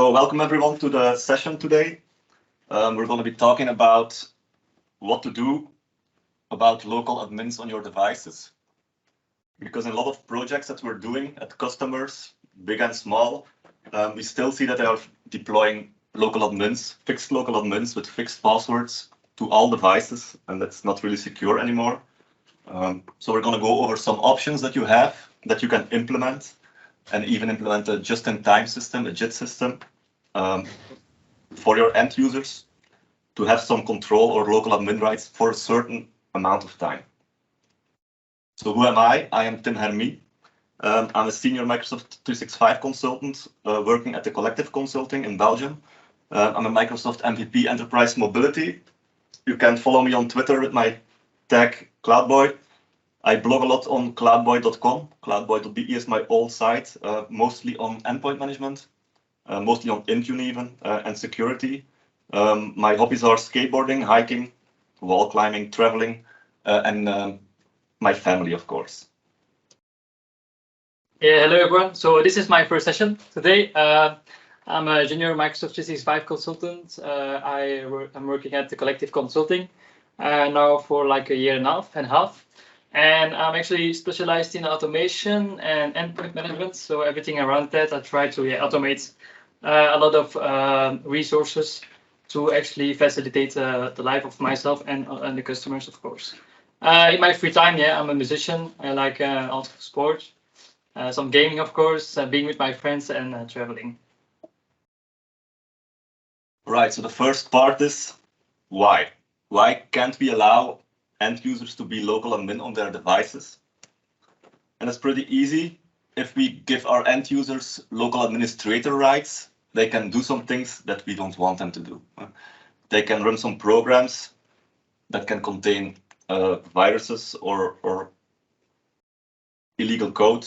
So welcome everyone to the session today. We're going to be talking about what to do about local admins on your devices. Because in a lot of projects that we're doing at customers, big and small, we still see that they are deploying local admins, fixed local admins with fixed passwords to all devices, and that's not really secure anymore. So we're going to go over some options that you have that you can implement, and even implement a just-in-time system, a JIT system, for your end users to have some control or local admin rights for a certain amount of time. So who am I? I am Tim Hermie. I'm a senior Microsoft 365 consultant working at the Collective Consulting in Belgium. I'm a Microsoft MVP Enterprise Mobility. You can follow me on Twitter with my tag CloudBoy. I blog a lot on cloudboy.com. Cloudboy.be is my old site, mostly on endpoint management, mostly on Intune even, and security. My hobbies are skateboarding, hiking, wall climbing, traveling, and my family, of course. Yeah, hello everyone. So this is my first session today. I'm a junior Microsoft 365 consultant. I'm working at the Collective Consulting now for like a year and a half. And I'm actually specialized in automation and endpoint management. So everything around that, I try to automate a lot of resources to actually facilitate the life of myself and the customers, of course. In my free time, I'm a musician. I like also sports, some gaming, of course, being with my friends and traveling. Right, so the first part is why? Why can't we allow end users to be local admin on their devices? And it's pretty easy. If we give our end users local administrator rights, they can do some things that we don't want them to do. They can run some programs that can contain viruses or illegal code.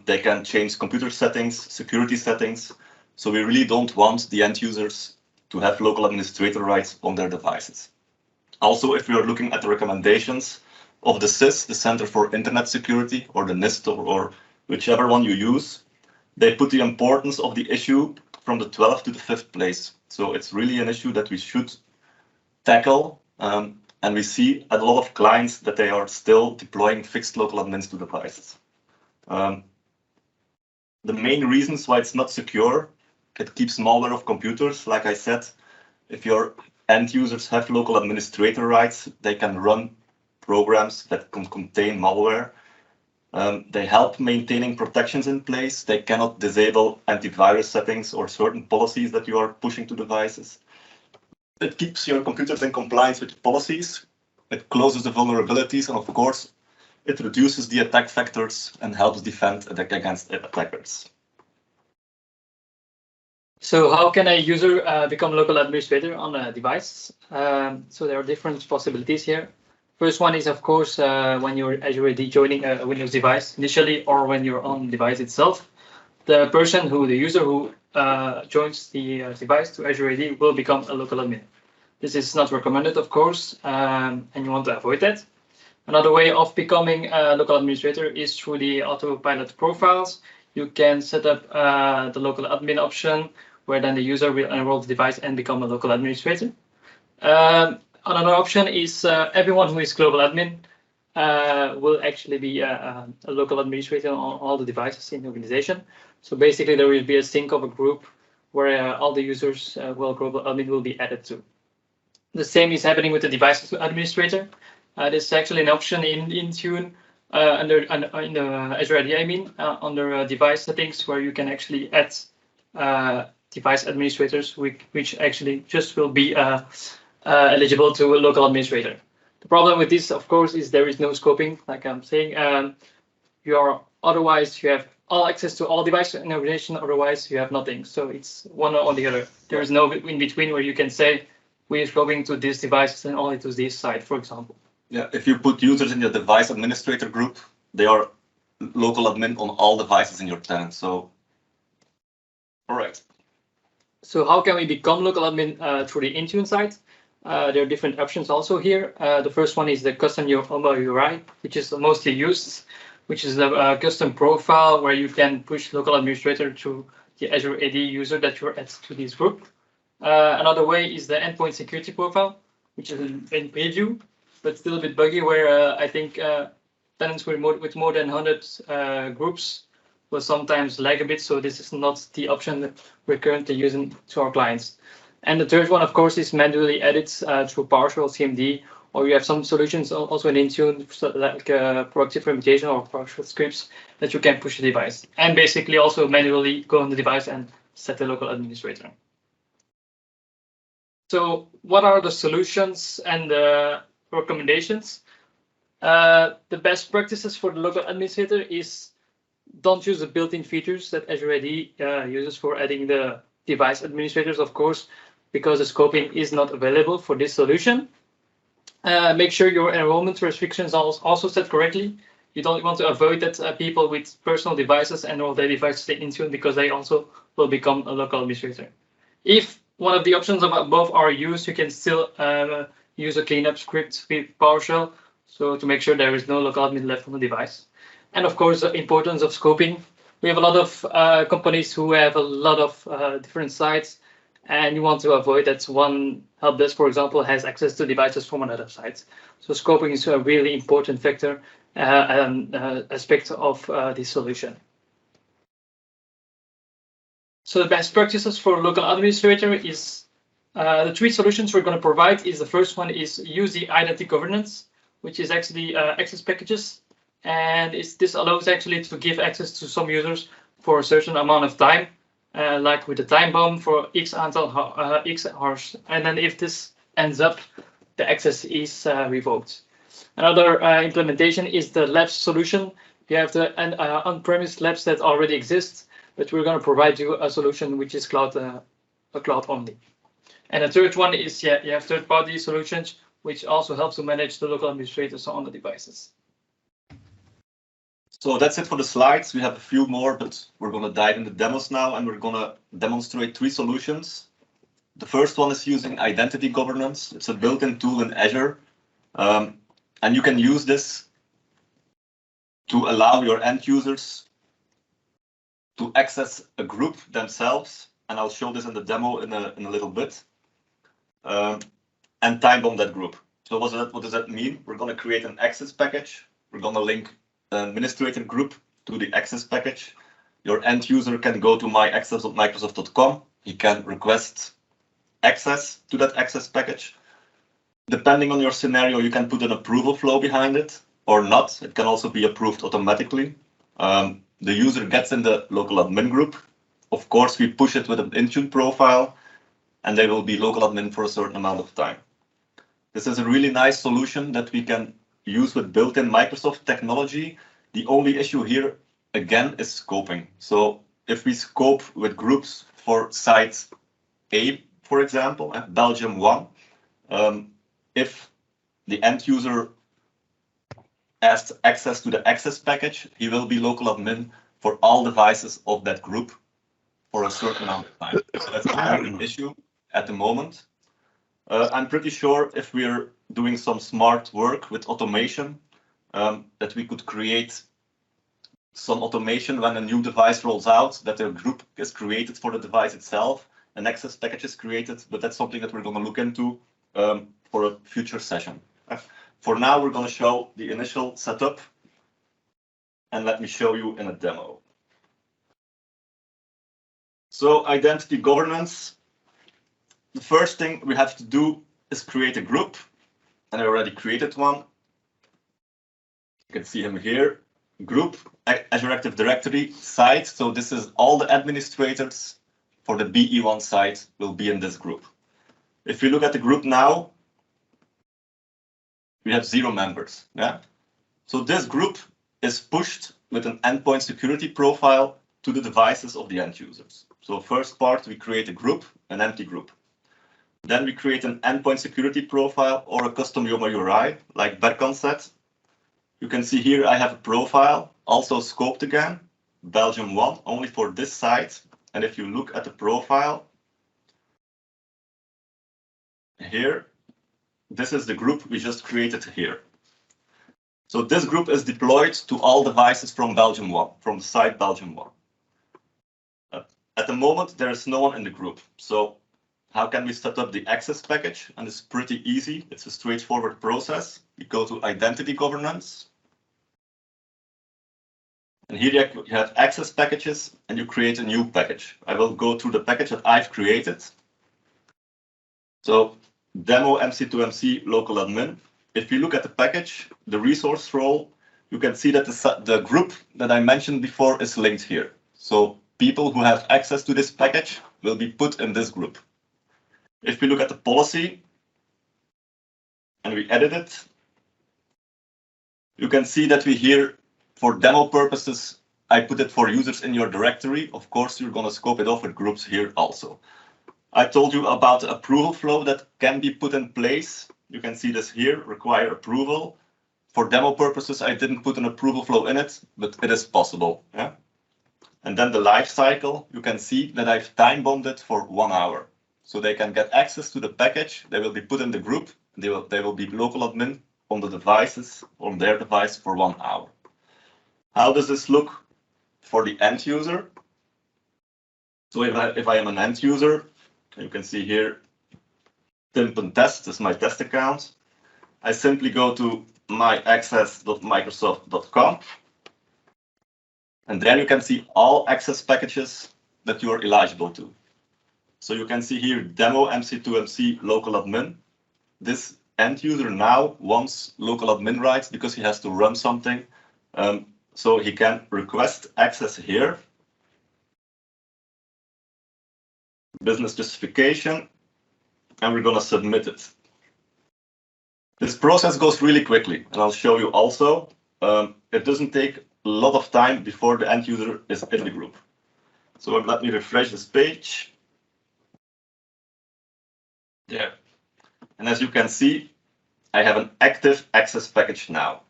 They can change computer settings, security settings. So we really don't want the end users to have local administrator rights on their devices. Also, if we are looking at the recommendations of the CIS, the Center for Internet Security, or the NIST, or whichever one you use, they put the importance of the issue from the 12th to the 5th place. So it's really an issue that we should tackle. And we see at a lot of clients that they are still deploying fixed local admins to devices. The main reasons why it's not secure, it keeps malware off computers. Like I said, if your end users have local administrator rights, they can run programs that can contain malware. They help maintaining protections in place. They cannot disable antivirus settings or certain policies that you are pushing to devices. It keeps your computers in compliance with policies. It closes the vulnerabilities, and of course, it reduces the attack vectors and helps defend against attackers. So how can a user become local administrator on a device? So there are different possibilities here. First one is, of course, when you're already joining a Windows device initially, or when you're on the device itself, the user who joins the device to Azure AD will become a local admin. This is not recommended, of course, and you want to avoid that. Another way of becoming a local administrator is through the autopilot profiles. You can set up the local admin option, where then the user will enroll the device and become a local administrator. Another option is everyone who is global admin will actually be a local administrator on all the devices in the organization. So basically, there will be a sync of a group where all the users global admin will be added to. The same is happening with the device administrator. This is actually an option in Intune in the Azure AD, under device settings, where you can actually add device administrators, which actually just will be eligible to a local administrator. The problem with this, of course, is there is no scoping, like I'm saying. Otherwise, you have all access to all devices in the organization, otherwise you have nothing. So it's one or the other. There is no in between where you can say, we're scoping to this device and only to this site, for example. Yeah, if you put users in your device administrator group, they are local admin on all devices in your tenant. So, all right. So how can we become local admin through the Intune site? There are different options also here. The first one is the custom URI, which is mostly used, which is a custom profile where you can push local administrator to the Azure AD user that you're added to this group. Another way is the endpoint security profile, which is in preview, but still a bit buggy, where I think tenants with more than 100 groups will sometimes lag a bit. So this is not the option that we're currently using to our clients. And the third one, of course, is manually edit through PowerShell CMD, or you have some solutions also in Intune, like proactive remediation or PowerShell scripts that you can push the device, and basically also manually go on the device and set the local administrator. So what are the solutions and the recommendations? The best practices for the local administrator is don't use the built-in features that Azure AD uses for adding the device administrators, of course, because the scoping is not available for this solution. Make sure your enrollment restrictions are also set correctly. You don't want to avoid that people with personal devices enroll their devices in Intune, because they also will become a local administrator. If one of the options above are used, you can still use a cleanup script with PowerShell, so to make sure there is no local admin left on the device. And of course, the importance of scoping. We have a lot of companies who have a lot of different sites, and you want to avoid that one help desk, for example, has access to devices from another site. So scoping is a really important factor and aspect of this solution. So the best practices for local administrator is the three solutions we're going to provide. Is the first one is use the identity governance, which is actually access packages. And this allows actually to give access to some users for a certain amount of time, like with the time bomb for X hours. And then if this ends up, the access is revoked. Another implementation is the labs solution. You have the on-premise labs that already exist, but we're going to provide you a solution which is cloud only. And the third one is you have third-party solutions, which also helps to manage the local administrators on the devices. So that's it for the slides. We have a few more, but we're going to dive into demos now, and we're going to demonstrate three solutions. The first one is using identity governance. It's a built-in tool in Azure, and you can use this to allow your end users to access a group themselves, and I'll show this in the demo in a little bit, and time bomb that group. So what does that mean? We're going to create an access package. We're going to link the administrator group to the access package. Your end user can go to myaccess.microsoft.com. He can request access to that access package. Depending on your scenario, you can put an approval flow behind it or not. It can also be approved automatically. The user gets in the local admin group. Of course, we push it with an Intune profile, and they will be local admin for a certain amount of time. This is a really nice solution that we can use with built-in Microsoft technology. The only issue here, again, is scoping. So if we scope with groups for site A, for example, at Belgium 1, if the end user has access to the access package, he will be local admin for all devices of that group for a certain amount of time. So that's an issue at the moment. I'm pretty sure if we're doing some smart work with automation, that we could create some automation when a new device rolls out, that a group is created for the device itself, an access package is created, but that's something that we're going to look into for a future session. For now, we're going to show the initial setup, and let me show you in a demo. So identity governance. The first thing we have to do is create a group, and I already created one. You can see him here. Group, Azure Active Directory site. So this is all the administrators for the BE1 site will be in this group. If you look at the group now, we have 0 members. Yeah. So this group is pushed with an endpoint security profile to the devices of the end users. So first part, we create a group, an empty group. Then we create an endpoint security profile or a custom YOMA URI, like Berkan said. You can see here I have a profile, also scoped again, Belgium 1, only for this site. And if you look at the profile here, this is the group we just created here. So this group is deployed to all devices from Belgium 1, from the site Belgium 1. At the moment, there is no one in the group. So how can we set up the access package? And it's pretty easy. It's a straightforward process. You go to identity governance. And here you have access packages and you create a new package. I will go through the package that I've created. So demo MC2MC local admin. If you look at the package, the resource role, you can see that the group that I mentioned before is linked here. So people who have access to this package will be put in this group. If we look at the policy and we edit it, you can see that we here, for demo purposes, I put it for users in your directory. Of course, you're going to scope it off with groups here also. I told you about the approval flow that can be put in place. You can see this here, require approval. For demo purposes, I didn't put an approval flow in it, but it is possible. Yeah? And then the life cycle, you can see that I've time bombed it for 1 hour. So they can get access to the package. They will be put in the group. They will be local admin on the devices, on their device for 1 hour. How does this look for the end user? So if I am an end user, you can see here, Timpen-test is my test account. I simply go to myaccess.microsoft.com. And there you can see all access packages that you are eligible to. So you can see here, demo MC2MC local admin. This end user now wants local admin rights because he has to run something. So he can request access here. Business justification, and we're going to submit it. This process goes really quickly, and I'll show you also. It doesn't take a lot of time before the end user is in the group. So let me refresh this page. There. And as you can see, I have an active access package now.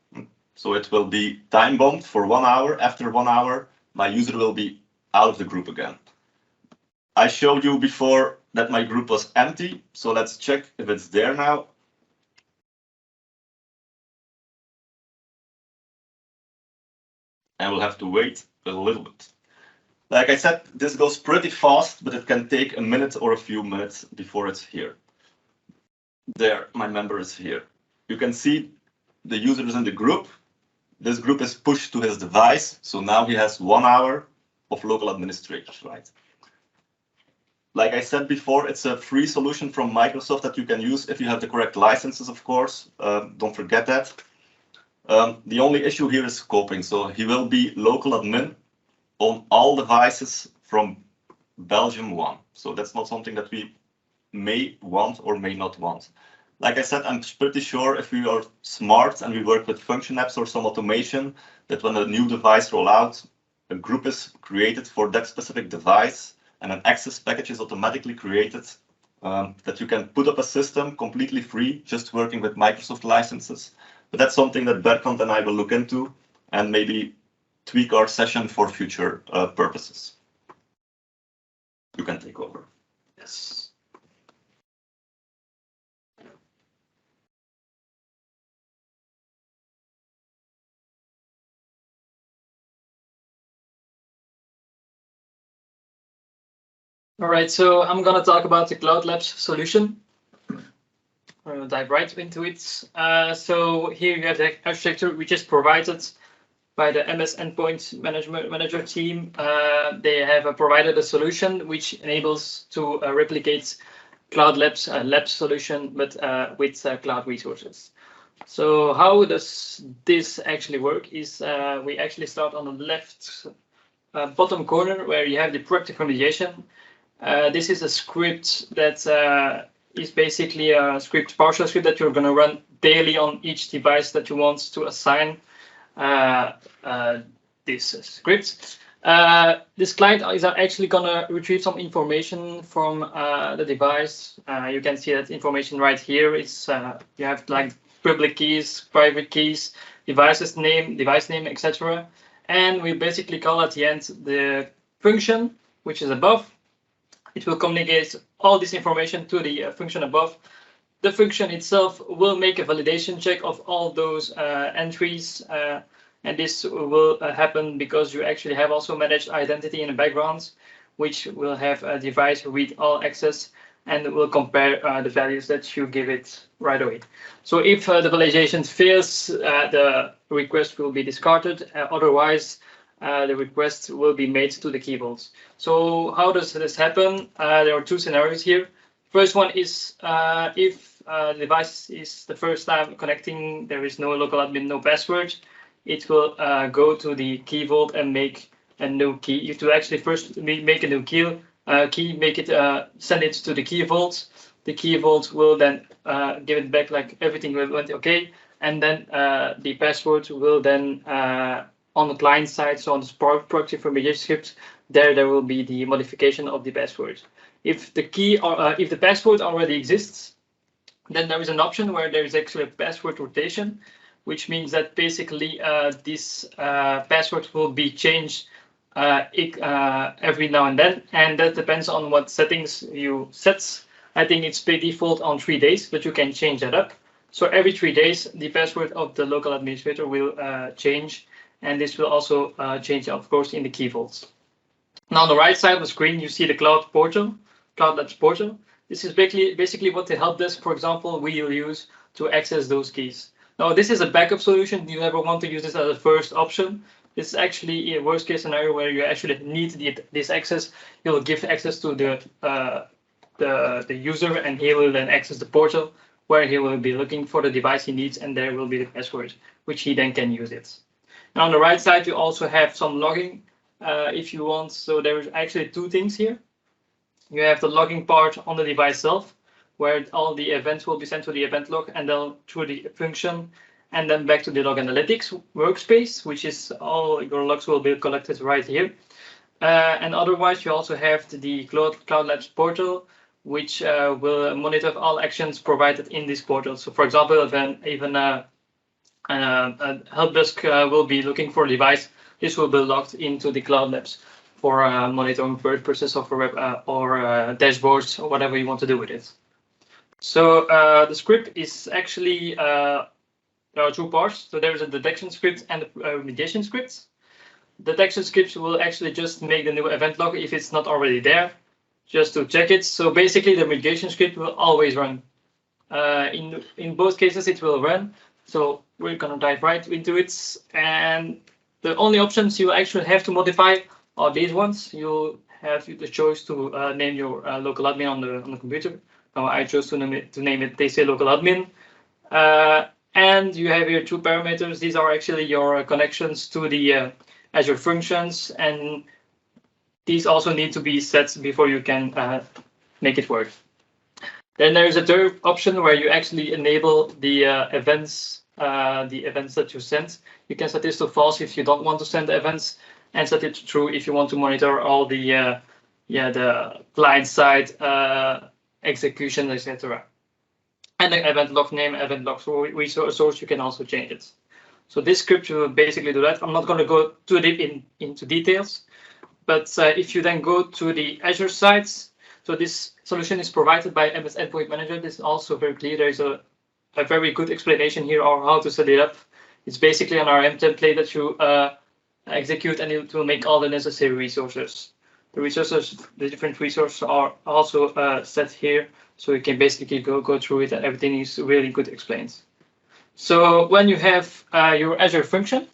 So it will be time bombed for 1 hour. After 1 hour, my user will be out of the group again. I showed you before that my group was empty. So let's check if it's there now. And we'll have to wait a little bit. Like I said, this goes pretty fast, but it can take a minute or a few minutes before it's here. There, my member is here. You can see the user is in the group. This group is pushed to his device. So now he has 1 hour of local administrators, right? Like I said before, it's a free solution from Microsoft that you can use if you have the correct licenses, of course. Don't forget that. The only issue here is scoping. So he will be local admin on all devices from Belgium 1. So that's not something that we may want or may not want. Like I said, I'm pretty sure if we are smart and we work with function apps or some automation, that when a new device rolls out, a group is created for that specific device and an access package is automatically created, that you can put up a system completely free, just working with Microsoft licenses. But that's something that Berkant and I will look into and maybe tweak our session for future purposes. You can take over. Yes. All right, so I'm going to talk about the Cloud Labs solution. I'll dive right into it. So here you have the architecture, which is provided by the MS Endpoint Manager team. They have provided a solution which enables to replicate Cloud Labs lab solution, but with cloud resources. So how does this actually work is we actually start on the left bottom corner where you have the proactive remediation. This is a script that is basically a PowerShell script that you're going to run daily on each device that you want to assign this script. This client is actually going to retrieve some information from the device. You can see that information right here. It's you have like public keys, private keys, device name, etc. And we basically call at the end the function, which is above. It will communicate all this information to the function above. The function itself will make a validation check of all those entries. And this will happen because you actually have also managed identity in the background, which will have a device read all access and will compare the values that you give it right away. So if the validation fails, the request will be discarded. Otherwise, the request will be made to the key vaults. So how does this happen? There are two scenarios here. First one is if the device is the first time connecting, there is no local admin, no password, it will go to the key vault and make a new key. You have to actually first make a new key, make it send it to the key vault. The key vault will then give it back like everything went okay, and then the password will then on the client side, so on the Spark proxy for mediation script, there will be the modification of the password. If the key or if the password already exists, then there is an option where there is actually a password rotation, which means that basically this password will be changed every now and then, and that depends on what settings you set. I think it's by default on 3 days, but you can change that up. So every 3 days, the password of the local administrator will change, and this will also change, of course, in the key vaults. Now on the right side of the screen, you see the Cloud Labs portal. This is basically what the help desk, for example, will use to access those keys. Now, this is a backup solution. You never want to use this as a first option. This is actually a worst case scenario where you actually need this access. You'll give access to the user, and he will then access the portal where he will be looking for the device he needs, and there will be the password, which he then can use it. Now on the right side, you also have some logging if you want. So there's actually two things here. You have the logging part on the device itself, where all the events will be sent to the event log and then through the function, and then back to the log analytics workspace, which is all your logs will be collected right here. And otherwise, you also have the Cloud Labs portal, which will monitor all actions provided in this portal. So for example, then even a help desk will be looking for a device, this will be logged into the Cloud Labs for monitoring first-person software web or dashboards or whatever you want to do with it. So the script is actually, there are two parts. So there is a detection script and a remediation script. Detection script will actually just make the new event log if it's not already there, just to check it. So basically the remediation script will always run. In both cases it will run. So we're gonna dive right into it. And the only options you actually have to modify are these ones. You have the choice to name your local admin on the computer. Now I chose to name it TC local admin. And you have here two parameters. These are actually your connections to the Azure functions, and these also need to be set before you can make it work. Then there is a third option where you actually enable the events that you send. You can set this to false if you don't want to send the events, and set it to true if you want to monitor all the client side execution, etc. And the event log name, event log source, you can also change it. So this script will basically do that. I'm not going to go too deep into details, but if you then go to the Azure sites, so this solution is provided by MS Endpoint Manager. This is also very clear. There's a very good explanation here on how to set it up. It's basically an RM template that you execute, and it will make all the necessary resources. The different resources are also set here, so you can basically go through it, and everything is really good explained. So when you have your Azure function,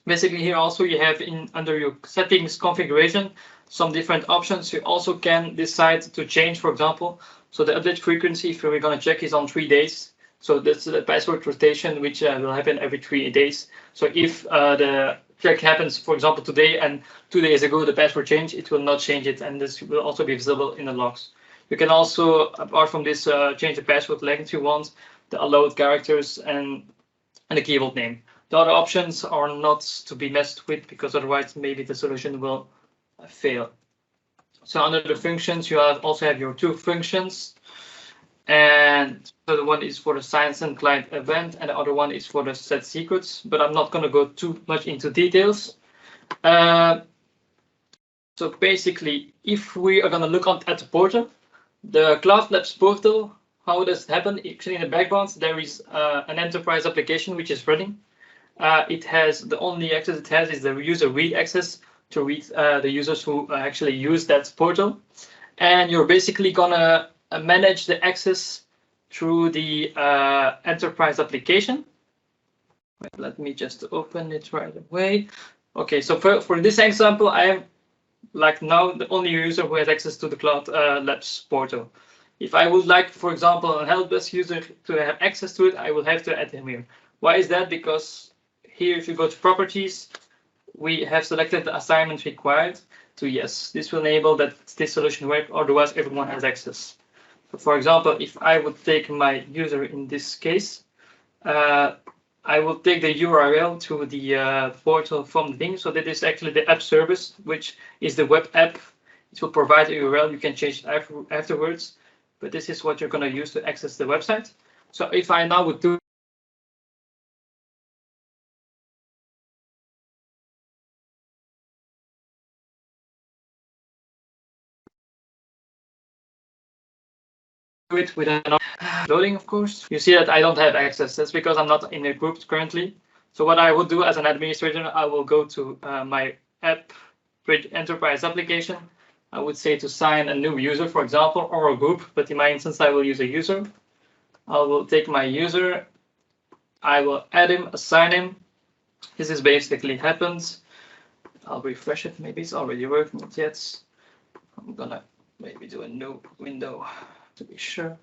basically here also you have under your settings configuration some different options. You also can decide to change, for example, so the update frequency, if we're going to check, is on 3 days. So that's the password rotation, which will happen every 3 days. So if the check happens, for example, today, and 2 days ago the password changed, it will not change it, and this will also be visible in the logs. You can also, apart from this, change the password length if you want, the allowed characters, and the key vault name. The other options are not to be messed with, because otherwise maybe the solution will fail. So under the functions, you also have your two functions. And so the one is for the science and client event, and the other one is for the set secrets, but I'm not going to go too much into details. So basically, if we are going to look at the portal, the Cloud Labs portal, how does it happen? Actually, in the background, there is an enterprise application which is running. It has the only access it has is the user read access to read the users who actually use that portal. And you're basically gonna manage the access through the enterprise application. Let me just open it right away. Okay, so for this example, I am like now the only user who has access to the Cloud Labs portal. If I would like, for example, a help desk user to have access to it, I will have to add him here. Why is that? Because here, if you go to properties, we have selected the assignment required to yes. This will enable that this solution works, otherwise everyone has access. So for example, if I would take my user in this case, I will take the URL to the portal from the thing. So that is actually the app service, which is the web app. It will provide a URL. You can change it afterwards, but this is what you're going to use to access the website. So if I now would do it with an loading, of course, you see that I don't have access. That's because I'm not in a group currently. So what I would do as an administrator, I will go to my app enterprise application. I would say to sign a new user, for example, or a group, but in my instance, I will use a user. I will take my user, I will add him, assign him. This is basically happens. I'll refresh it. Maybe it's already working, not yet. I'm gonna maybe do a new window to be sure.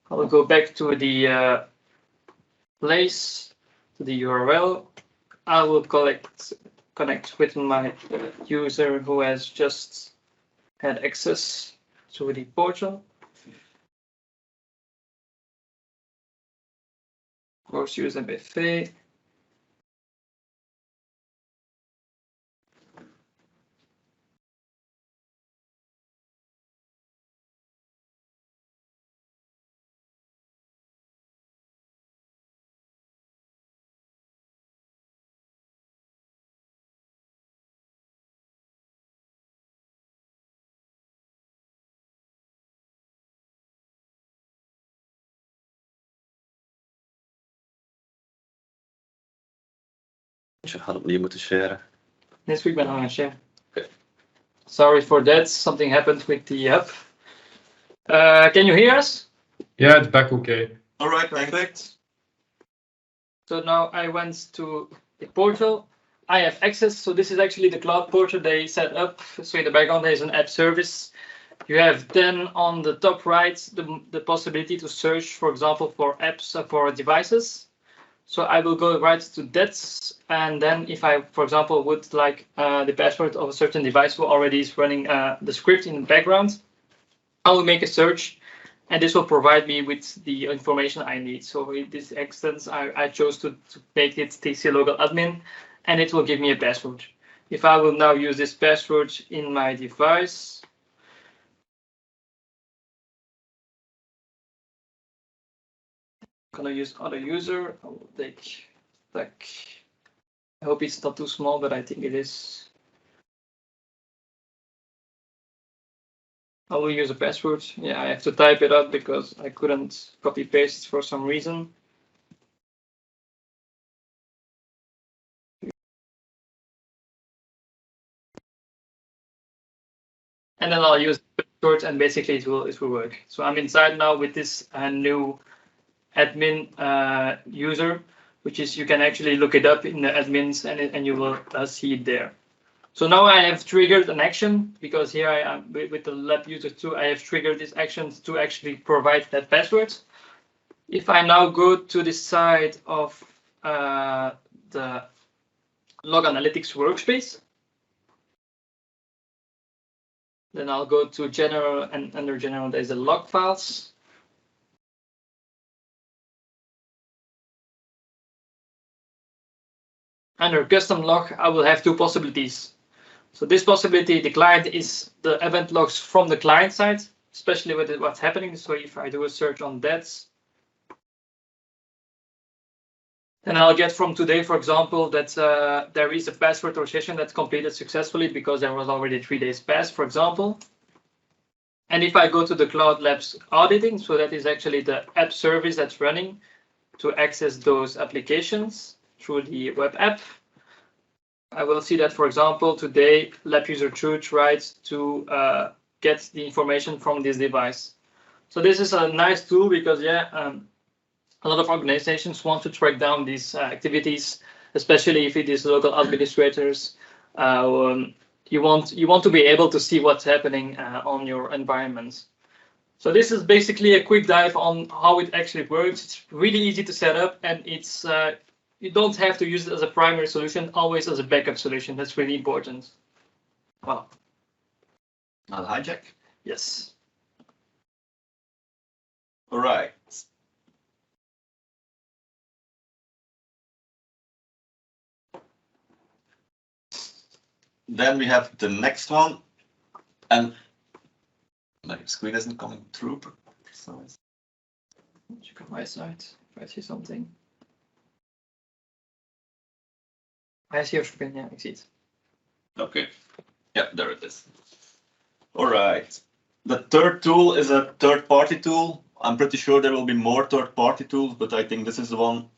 I will go back to the place, to the URL. I will connect with my user who has just had access to the portal. Of course, use MFA. Je gaat opnieuw moeten sharen. This week ben aan share. Okay. Sorry for that. Something happened with the app. Can you hear us? Yeah, it's back okay. All right, perfect. So now I went to the portal. I have access. So this is actually the cloud portal they set up. So in the background, there's an app service. You have then on the top right, the possibility to search, for example, for apps for devices. So I will go right to that. And then if I, for example, would like the password of a certain device who already is running the script in the background, I will make a search. And this will provide me with the information I need. So in this instance, I chose to make it TC local admin, and it will give me a password. If I will now use this password in my device, I'm gonna use other user. I will take like, I hope it's not too small, but I think it is. I will use a password. Yeah, I have to type it out because I couldn't copy paste for some reason. And then I'll use the password, and basically it will work. So I'm inside now with this new admin user, which is you can actually look it up in the admins, and you will see it there. So now I have triggered an action because here I am with the lab user 2. I have triggered this action to actually provide that password. If I now go to the side of the log analytics workspace, then I'll go to general, and under general there's the log files. Under custom log, I will have two possibilities. So this possibility, the client is the event logs from the client side, especially with what's happening. So if I do a search on that, then I'll get from today, for example, that there is a password or session that's completed successfully because there was already 3 days passed, for example. And if I go to the Cloud Labs auditing, so that is actually the app service that's running to access those applications through the web app. I will see that, for example, today lab user True tries to get the information from this device. So this is a nice tool because a lot of organizations want to track down these activities, especially if it is local administrators. You want to be able to see what's happening on your environment. So this is basically a quick dive on how it actually works. It's really easy to set up, and it's you don't have to use it as a primary solution, always as a backup solution. That's really important. Wow. I'll hijack. Yes. All right. Then we have the next one, and my screen isn't coming through. Check on my side if I see something. I see your screen. Yeah, I see it. Okay. Yeah, there it is. All right. The third tool is a third-party tool. I'm pretty sure there will be more third-party tools, but I think this is the one,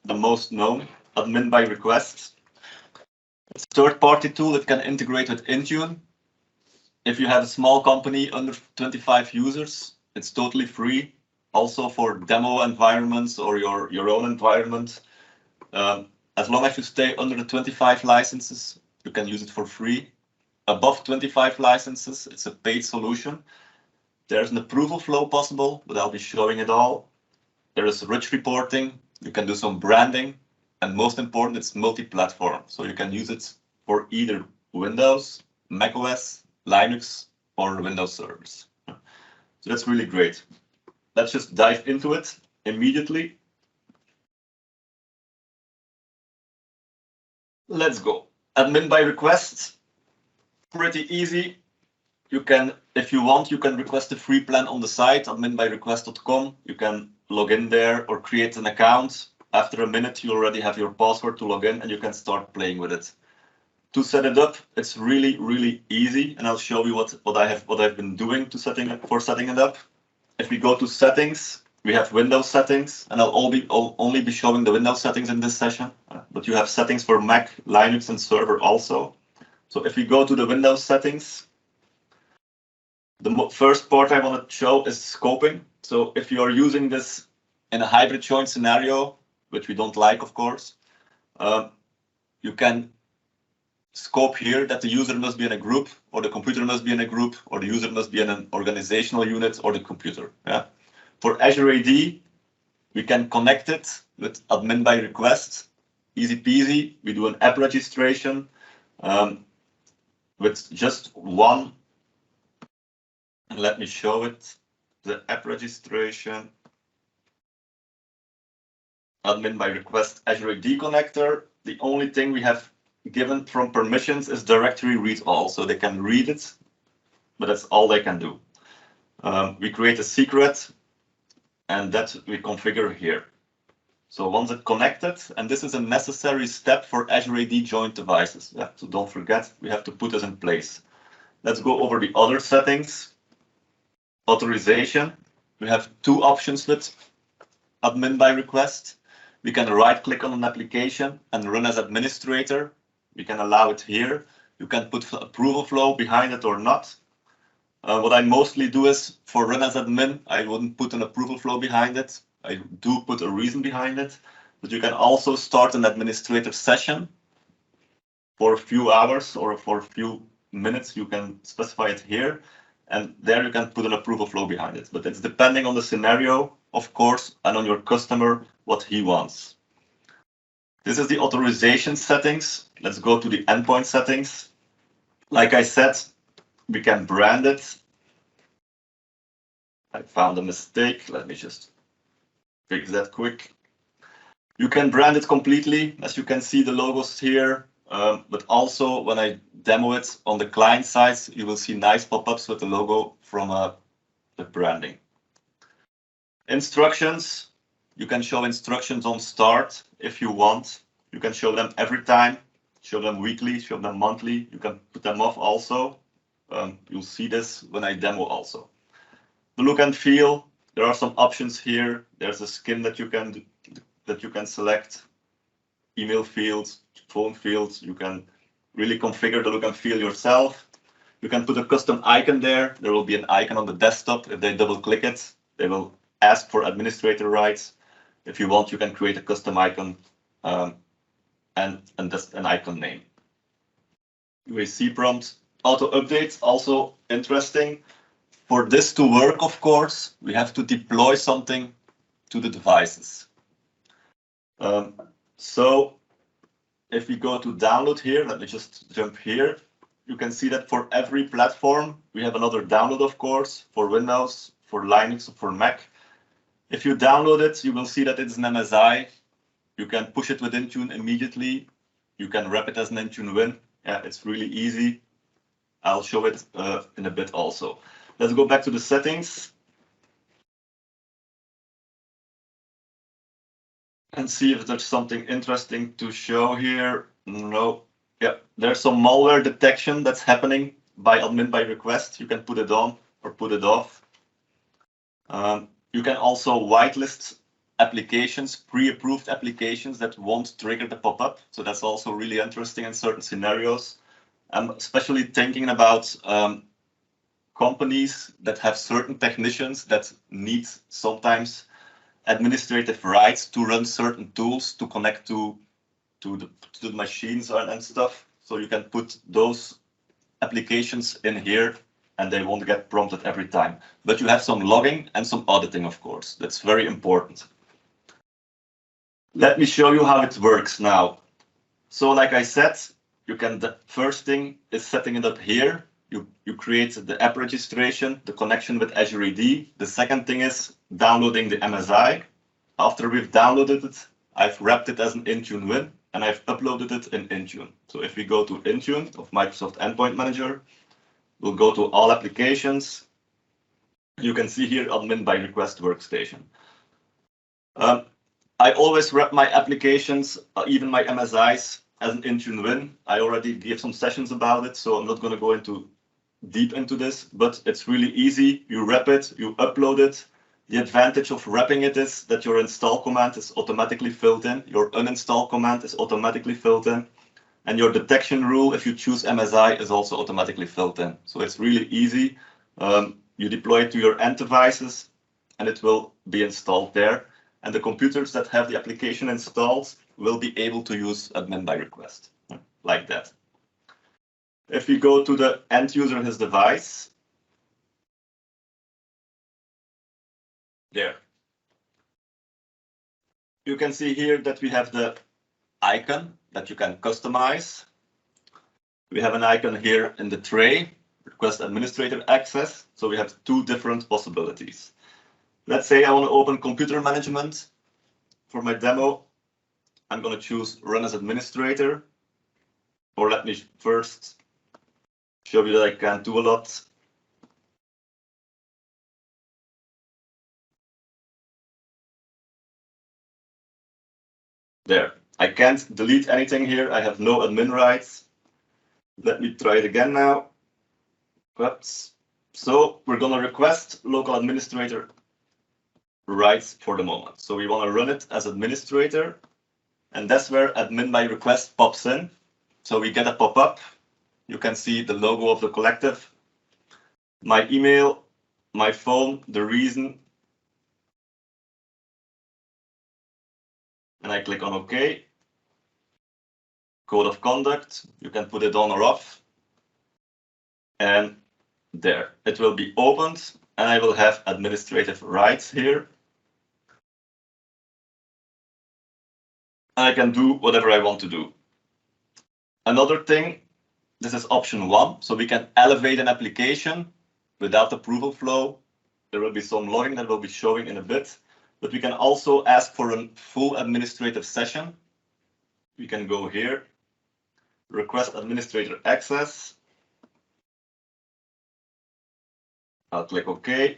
the most known, admin by request. It's a third-party tool that can integrate with Intune. If you have a small company under 25 users, it's totally free. Also for demo environments or your own environment. As long as you stay under the 25 licenses, you can use it for free. Above 25 licenses, it's a paid solution. There's an approval flow possible, but I'll be showing it all. There is rich reporting. You can do some branding. And most important, it's multi-platform. So you can use it for either Windows, macOS, Linux, or Windows servers. So that's really great. Let's just dive into it immediately. Let's go. Admin by request. Pretty easy. You can, if you want, you can request a free plan on the site, adminbyrequest.com. You can log in there or create an account. After a minute, you already have your password to log in and you can start playing with it. To set it up, it's really, really easy. And I'll show you what I've been doing to setting it up. If we go to settings, we have Windows settings, and I'll only be showing the Windows settings in this session, but you have settings for Mac, Linux, and server also. So if we go to the Windows settings, the first part I want to show is scoping. So if you are using this in a hybrid join scenario, which we don't like, of course, you can scope here that the user must be in a group, or the computer must be in a group, or the user must be in an organizational unit, or the computer. Yeah. For Azure AD, we can connect it with admin by request. Easy peasy. We do an app registration with just one. And let me show it. The app registration. Admin by request Azure AD connector. The only thing we have given from permissions is directory read all, so they can read it, but that's all they can do. We create a secret, and that we configure here. So once it's connected, and this is a necessary step for Azure AD joint devices. Yeah, so don't forget, we have to put this in place. Let's go over the other settings. Authorization. We have two options with admin by request. We can right-click on an application and run as administrator. We can allow it here. You can put approval flow behind it or not. What I mostly do is for run as admin, I wouldn't put an approval flow behind it. I do put a reason behind it, but you can also start an administrator session for a few hours or for a few minutes. You can specify it here, and there you can put an approval flow behind it. But it's depending on the scenario, of course, and on your customer, what he wants. This is the authorization settings. Let's go to the endpoint settings. Like I said, we can brand it. I found a mistake. Let me just fix that quick. You can brand it completely. As you can see, the logos here, but also when I demo it on the client side, you will see nice pop-ups with the logo from the branding. Instructions. You can show instructions on start if you want. You can show them every time, show them weekly, show them monthly. You can put them off also. You'll see this when I demo also. The look and feel. There are some options here. There's a skin that you can select. Email fields, phone fields. You can really configure the look and feel yourself. You can put a custom icon there. There will be an icon on the desktop. If they double click it, they will ask for administrator rights. If you want, you can create a custom icon and just an icon name. UAC prompt. Auto updates, also interesting. For this to work, of course, we have to deploy something to the devices. So if we go to download here, let me just jump here. You can see that for every platform, we have another download, of course, for Windows, for Linux, for Mac. If you download it, you will see that it's an MSI. You can push it with Intune immediately. You can wrap it as an Intune Win. Yeah, it's really easy. I'll show it in a bit also. Let's go back to the settings and see if there's something interesting to show here. No. Yeah, there's some malware detection that's happening by admin by request. You can put it on or put it off. You can also whitelist applications, pre-approved applications that won't trigger the pop-up. So that's also really interesting in certain scenarios. I'm especially thinking about companies that have certain technicians that need sometimes administrative rights to run certain tools to connect to the machines and stuff. So you can put those applications in here and they won't get prompted every time. But you have some logging and some auditing, of course. That's very important. Let me show you how it works now. So like I said, you can, the first thing is setting it up here. You create the app registration, the connection with Azure AD. The second thing is downloading the MSI. After we've downloaded it, I've wrapped it as an Intune Win and I've uploaded it in Intune. So if we go to Intune of Microsoft Endpoint Manager, we'll go to all applications. You can see here admin by request workstation. I always wrap my applications, even my MSIs, as an Intune Win. I already gave some sessions about it, so I'm not going to go deep into this, but it's really easy. You wrap it, you upload it. The advantage of wrapping it is that your install command is automatically filled in, your uninstall command is automatically filled in, and your detection rule, if you choose MSI, is also automatically filled in. So it's really easy. You deploy it to your end devices, and it will be installed there. And the computers that have the application installed will be able to use admin by request, like that. If we go to the end user and his device, there. You can see here that we have the icon that you can customize. We have an icon here in the tray, request administrator access. So we have two different possibilities. Let's say I want to open computer management. For my demo, I'm going to choose run as administrator. Or let me first show you that I can do a lot. There, I can't delete anything here. I have no admin rights. Let me try it again now. Oops. So we're going to request local administrator rights for the moment. So we want to run it as administrator. And that's where admin by request pops in. So we get a pop-up. You can see the logo of the collective, my email, my phone, the reason. And I click on OK. Code of conduct, you can put it on or off. And there, it will be opened and I will have administrative rights here. I can do whatever I want to do. Another thing, this is option 1. So we can elevate an application without approval flow. There will be some logging that will be showing in a bit, but we can also ask for a full administrative session. We can go here, request administrator access. I'll click OK.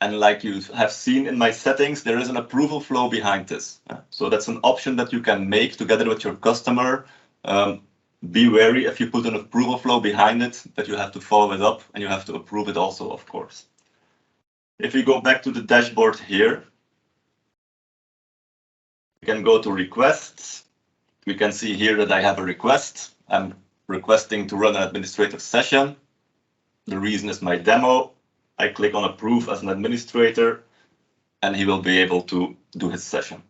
And like you have seen in my settings, there is an approval flow behind this. So that's an option that you can make together with your customer. Be wary if you put an approval flow behind it, that you have to follow it up and you have to approve it also, of course. If we go back to the dashboard here, we can go to requests. we can see here that I have a request. I'm requesting to run an administrator session. The reason is my demo. I click on approve as an administrator, and he will be able to do his session.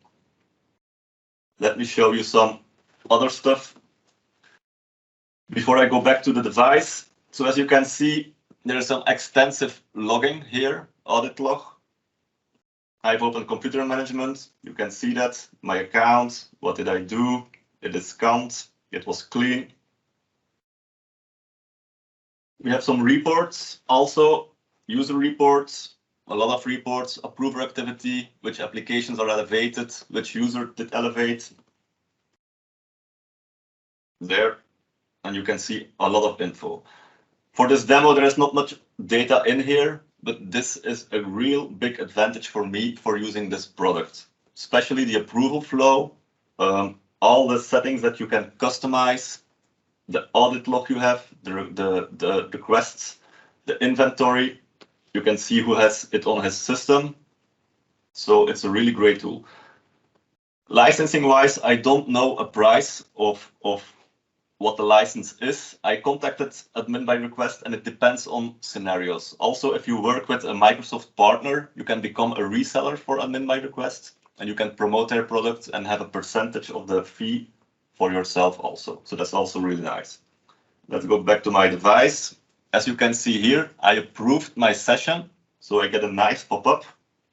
Let me show you some other stuff before I go back to the device. So as you can see, there is some extensive logging here, audit log. I've opened computer management. You can see that, my account, what did I do? It is count, it was clean. We have some reports, also user reports, a lot of reports, approver activity, which applications are elevated, which user did elevate. There, and you can see a lot of info. For this demo, there is not much data in here, but this is a real big advantage for me for using this product, especially the approval flow, all the settings that you can customize, the audit log you have, the requests, the inventory. You can see who has it on his system. So it's a really great tool. Licensing wise, I don't know a price of what the license is. I contacted admin by request, and it depends on scenarios. Also, if you work with a Microsoft partner, you can become a reseller for admin by request, and you can promote their product and have a percentage of the fee for yourself also. So that's also really nice. Let's go back to my device. As you can see here, I approved my session. So I get a nice pop-up,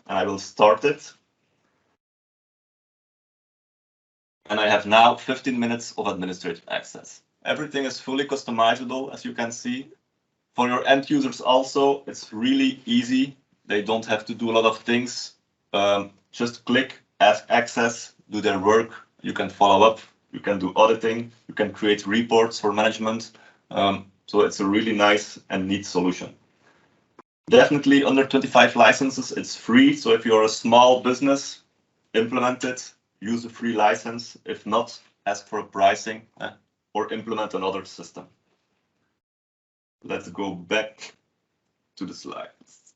and I will start it. And I have now 15 minutes of administrative access. Everything is fully customizable, as you can see. For your end users also, it's really easy. They don't have to do a lot of things. Just click, ask access, do their work. You can follow up, you can do auditing, you can create reports for management. So it's a really nice and neat solution. Definitely under 25 licenses, it's free. So if you're a small business, implement it. Use a free license. If not, ask for a pricing or implement another system. Let's go back to the slides.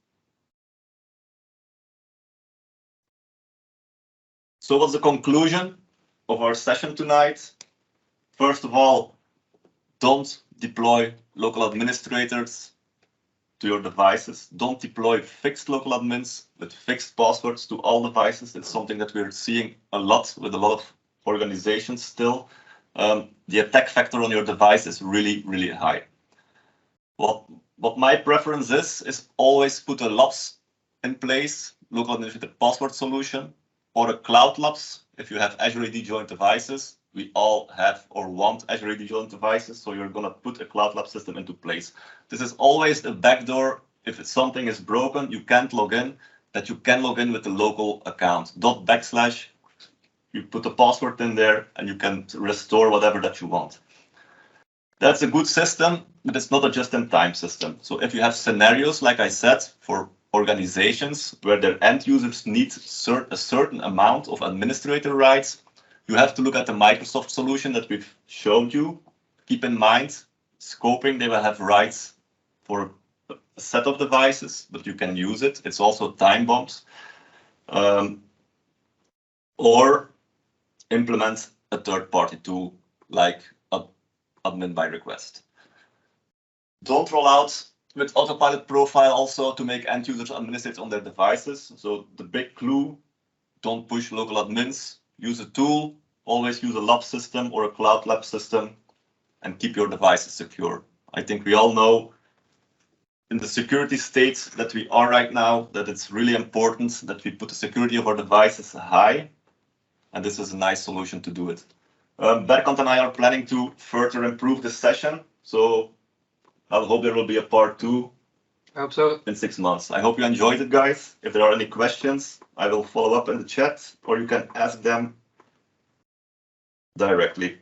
So what's the conclusion of our session tonight? First of all, don't deploy local administrators to your devices. Don't deploy fixed local admins with fixed passwords to all devices. It's something that we're seeing a lot with a lot of organizations still. The attack factor on your device is really, really high. What my preference is always put a LAPS in place, local administrator password solution, or a Cloud LAPS. If you have Azure AD joint devices, we all have or want Azure AD joint devices, so you're going to put a Cloud LAPS system into place. This is always a backdoor. If something is broken, you can't log in, that you can log in with the local account. // you put the password in there, and you can restore whatever that you want. That's a good system, but it's not a just-in-time system. So if you have scenarios, like I said, for organizations where their end users need a certain amount of administrator rights, you have to look at the Microsoft solution that we've showed you. Keep in mind, scoping, they will have rights for a set of devices, but you can use it. It's also time bombs. Or implement a third-party tool like admin by request. Don't roll out with Autopilot Profile also to make end users administrate on their devices. So the big clue, don't push local admins. Use a tool, always use a lab system or a Cloud Lab system, and keep your devices secure. I think we all know in the security state that we are right now, that it's really important that we put the security of our devices high, and this is a nice solution to do it. Berkant and I are planning to further improve this session, so I hope there will be a part 2. I hope so. In 6 months. I hope you enjoyed it, guys. If there are any questions, I will follow up in the chat, or you can ask them directly.